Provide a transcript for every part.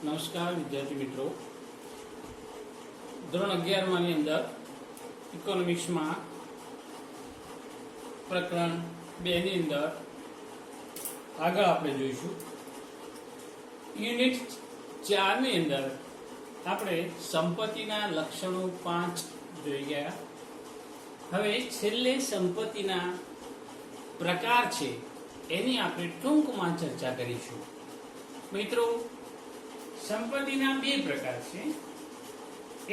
નમસ્કાર વિદ્યાર્થી મિત્રો, ધોરણ 11 ની અંદર ઇકોનોમિક્સમાં પ્રકરણ 2 ની અંદર આગળ આપણે જોઈશું. યુનિટ 4 ની અંદર આપણે સંપત્તિના લક્ષણો 5 જોઈ ગયા. હવે છેલ્લે સંપત્તિના પ્રકાર છે એની આપણે ટૂંકમાં ચર્ચા કરીશું. મિત્રો, સંપત્તિના બે પ્રકાર છે.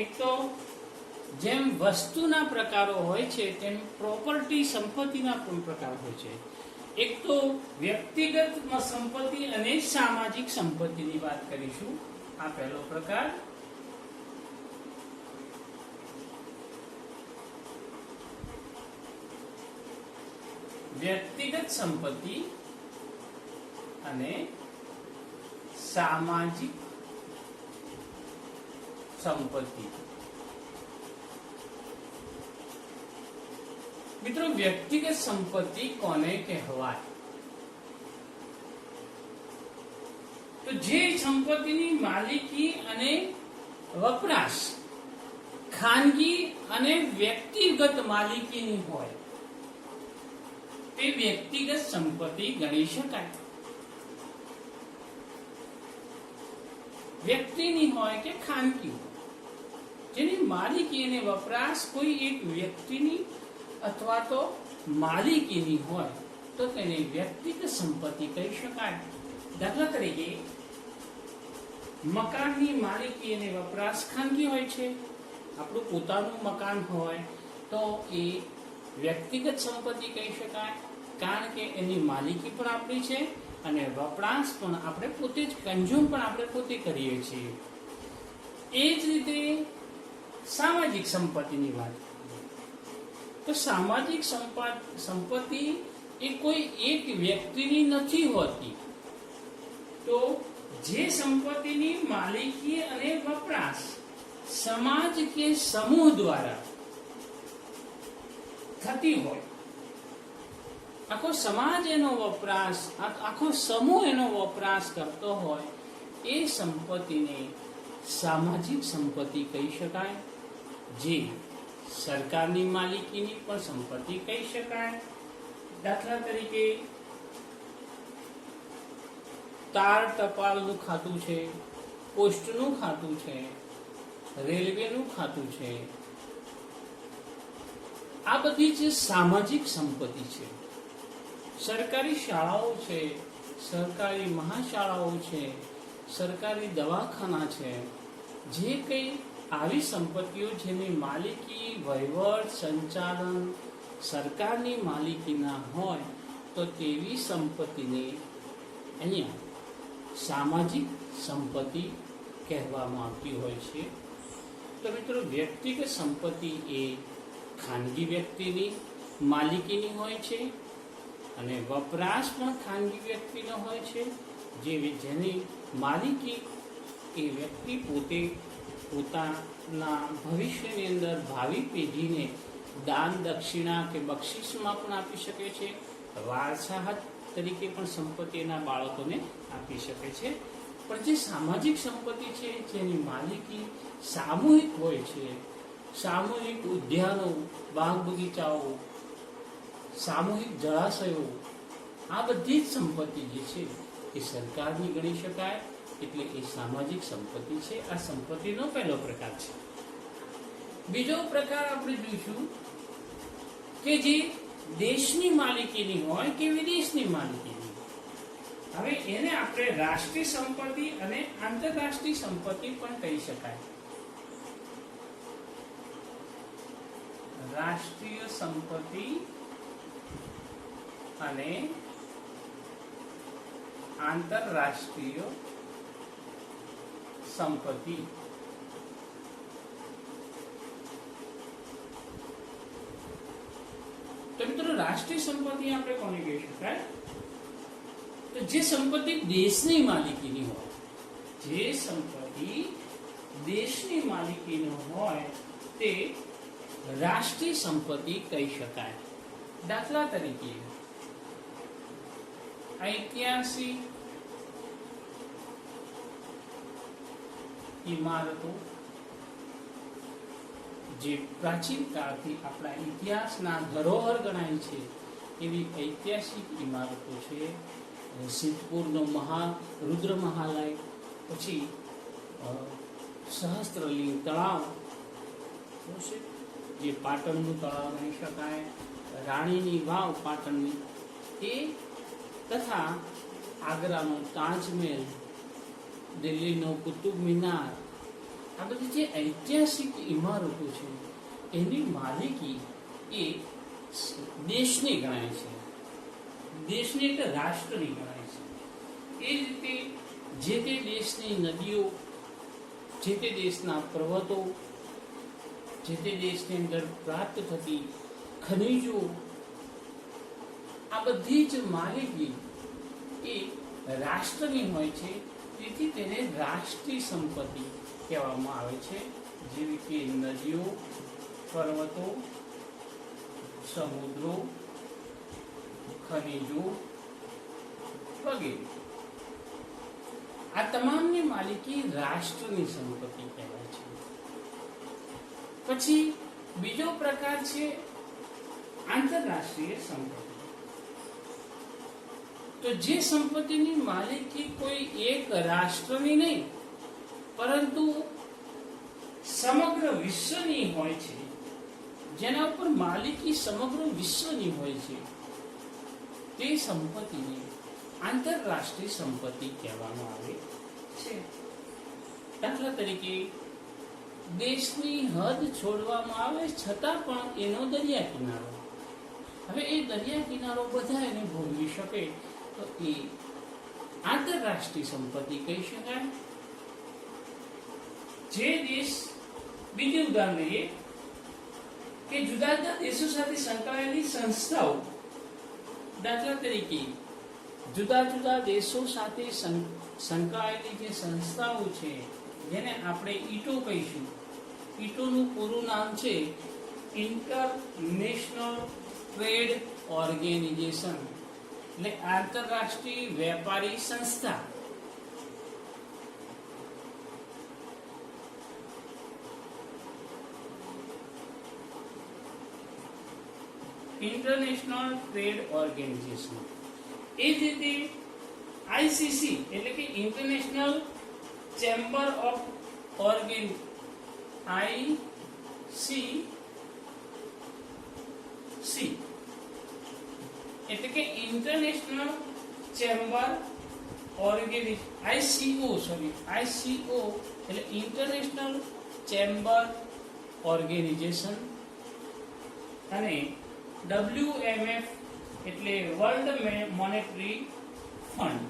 એક તો જેમ વસ્તુના પ્રકારો હોય છે તેમ પ્રોપર્ટી સંપત્તિના પણ પ્રકાર હોય છે. એક તો વ્યક્તિગત સંપત્તિ અને સામાજિક સંપત્તિની વાત કરીશું. આ પહેલો પ્રકાર. વ્યક્તિગત સંપત્તિ અને સામાજિક સંપત્તિ. મિત્રો, વ્યક્તિગત સંપત્તિ કોને કહેવાય? તો જે સંપત્તિની માલિકી અને વપરાશ ખાનગી અને વ્યક્તિગત માલિકીની હોય તે વ્યક્તિગત સંપત્તિ ગણી શકાય. વ્યક્તિની હોય કે ખાનગી હોય, જેની માલિકી અને વપરાશ કોઈ એક વ્યક્તિની અથવા તો માલિકીની હોય તો તેને વ્યક્તિગત સંપત્તિ કહી શકાય. દાખલા તરીકે, મકાનની માલિકી અને વપરાશ ખાનગી હોય છે. આપણું પોતાનું મકાન હોય તો એ વ્યક્તિગત સંપત્તિ કહી શકાય, કારણ કે એની માલિકી પણ આપણી છે અને વપરાશ પણ આપણે પોતે જ, કન્ઝ્યુમ પણ આપણે પોતે કરીએ છીએ. એ જ રીતે સામાજિક સંપત્તિની વાત કરીએ તો સામાજિક સંપત્તિ એ કોઈ એક વ્યક્તિની નથી હોતી. તો જે સંપત્તિની માલિકી અને વપરાશ સમાજ કે સમૂહ દ્વારા થતી હોય, આખો સમાજ એનો વપરાશ, આખો સમૂહ એનો વપરાશ કરતો હોય, એ સંપત્તિને સામાજિક સંપત્તિ કહી શકાય. જે સરકારની માલિકીની પણ સંપત્તિ કહી શકાય. દાખલા તરીકે, તાર ટપાલનું ખાતું છે, પોસ્ટનું ખાતું છે, રેલવેનું ખાતું છે. આ બધી જ સામાજિક સંપત્તિ છે. સરકારી શાળાઓ છે, સરકારી મહાશાળાઓ છે, સરકારી દવાખાના છે. જે કંઈ આવી સંપત્તિઓ જેની માલિકી, વહીવટ, સંચાલન સરકારની માલિકીના હોય તો તેવી સંપત્તિને અહીંયા સામાજિક સંપત્તિ કહેવામાં આવતી હોય છે. તો મિત્રો, વ્યક્તિગત સંપત્તિ એ ખાનગી વ્યક્તિની માલિકીની હોય છે અને વપરાશ પણ ખાનગી વ્યક્તિનો હોય છે. જેની માલિકી એ વ્યક્તિ પોતે પોતાના ભવિષ્યની અંદર ભાવિ પેઢીને દાન, દક્ષિણા કે બક્ષિસમાં પણ આપી શકે છે. વારસાહત તરીકે પણ સંપત્તિ એના બાળકોને આપી શકે છે. પણ જે સામાજિક સંપત્તિ છે જેની માલિકી સામૂહિક હોય છે, સામૂહિક ઉદ્યાનો, બાગ બગીચાઓ, સામૂહિક જળાશયો, આ બધી જ સંપત્તિ જે છે એ સરકારની ગણી શકાય. એટલે એ સામાજિક સંપત્તિ છે. આ સંપત્તિનો પહેલો પ્રકાર છે. બીજો પ્રકાર આપણે જોઈશું કે જે દેશની માલિકીની હોય કે વિદેશની માલિકીની. હવે એને આપણે રાષ્ટ્રીય સંપત્તિ અને આંતરરાષ્ટ્રીય સંપત્તિ પણ કહી શકાય. રાષ્ટ્રીય સંપત્તિ અને આંતરરાષ્ટ્રીય સંપત્તિ. તો મિત્રો, રાષ્ટ્રીય સંપત્તિ આપણે કોને કહી શકાય? તો જે સંપત્તિ દેશની માલિકીની હોય, જે સંપત્તિ દેશની માલિકીની હોય તે રાષ્ટ્રીય સંપત્તિ કહી શકાય. દાખલા તરીકે, ઐતિહાસિક ઇમારતો જે પ્રાચીન કાળથી આપણા ઇતિહાસના ધરોહર ગણાય છે એવી ઐતિહાસિક ઇમારતો છે. સિદ્ધપુરનો રુદ્ર મહાલય, પછી સહસ્ત્રલિંગ તળાવ છે જે પાટણનું તળાવ ગણી શકાય, રાણીની વાવ પાટણની એ, તથા આગ્રાનો તાજમહેલ, દિલ્હીનો કુતુબ મિનાર, આ બધી જે ઐતિહાસિક ઇમારતો છે એની માલિકી એ દેશની ગણાય છે. દેશની એટલે રાષ્ટ્રની ગણાય છે. એ રીતે જે તે દેશની નદીઓ, જે તે દેશના પર્વતો, જે તે દેશની અંદર પ્રાપ્ત થતી ખનિજો, આ બધી જ માલિકી એ રાષ્ટ્રની હોય છે. તેથી તેને રાષ્ટ્રીય સંપત્તિ કહેવામાં આવે છે. જેવી કે નદીઓ, પર્વતો, સમુદ્રો, ખનિજો વગેરે. આ તમામની માલિકી રાષ્ટ્રની સંપત્તિ કહેવાય છે. પછી બીજો પ્રકાર છે આંતરરાષ્ટ્રીય સંપત્તિ. તો જે સંપત્તિની માલિકી કોઈ એક રાષ્ટ્રની નહીં પરંતુ સમગ્ર વિશ્વની હોય છે, જેના ઉપર માલિકી સમગ્ર વિશ્વની હોય છે, તે સંપત્તિને આંતરરાષ્ટ્રીય સંપત્તિ કહેવામાં આવે છે. દાખલા તરીકે દેશની હદ છોડવામાં આવે છતાં પણ એનો દરિયા કિનારો, હવે એ દરિયા કિનારો બધા એને ભોગવી શકે તો એ આંતરરાષ્ટ્રીય સંપત્તિ કહી શકાય. જે દેશ, બીજું ઉદાહરણ લઈએ કે જુદા જુદા દેશો સાથે સંકળાયેલી સંસ્થાઓ, દાખલા તરીકે જુદા જુદા દેશો સાથે સંકળાયેલી જે સંસ્થાઓ છે જેને આપણે ઈટો કહીશું. ઈટોનું પૂરું નામ છે ઇન્ટરનેશનલ ટ્રેડ ઓર્ગેનાઇઝેશન, એટલે આંતરરાષ્ટ્રીય વેપારી સંસ્થા. International trade organisation. એ જ રીતે આઈસીસી એટલે કે ઇન્ટરનેશનલ ચેમ્બર ઓફ આઈસીસી એટલે કે ઇન્ટરનેશનલ ચેમ્બર આઈસીઓ એટલે ઇન્ટરનેશનલ ચેમ્બર ઓર્ગેનાઇઝેશન, અને WMF એટલે વર્લ્ડ મોનેટરી ફંડ,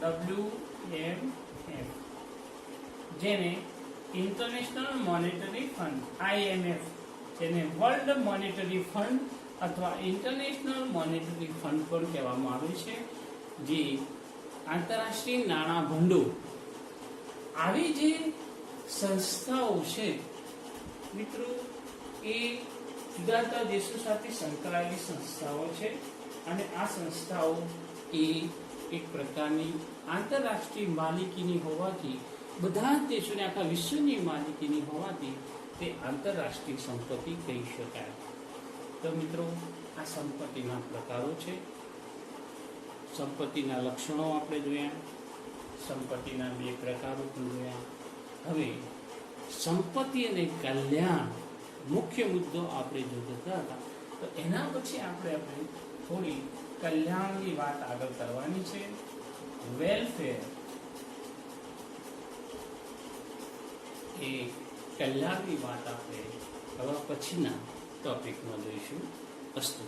WMF જેને ઇન્ટરનેશનલ મોનેટરી ફંડ, IMF જેને વર્લ્ડ મોનેટરી ફંડ અથવા ઇન્ટરનેશનલ મોનેટરી ફંડ પણ કહેવામાં આવે છે, જે આંતરરાષ્ટ્રીય નાણાં ભંડોળ. આવી જે સંસ્થાઓ છે મિત્રો, એ જુદા જુદા દેશો સાથે સંકળાયેલી સંસ્થાઓ છે, અને આ સંસ્થાઓ એ એક પ્રકારની આંતરરાષ્ટ્રીય માલિકીની હોવાથી, બધા જ દેશોને આખા વિશ્વની માલિકીની હોવાથી તે આંતરરાષ્ટ્રીય સંપત્તિ કહી શકાય. તો મિત્રો, આ સંપત્તિના પ્રકારો છે. સંપત્તિના લક્ષણો આપણે જોયા, સંપત્તિના બે પ્રકારો પણ જોયા. હવે સંપત્તિ અને કલ્યાણ મુખ્ય મુદ્દો આપણે જો જોતા હતા, તો એના પછી આપણે થોડી કલ્યાણની વાત આગળ કરવાની છે. વેલફેર એ કલ્યાણની વાત આપણે હવે પછીના ટોપિકમાં જોઈશું. અસ્તુ.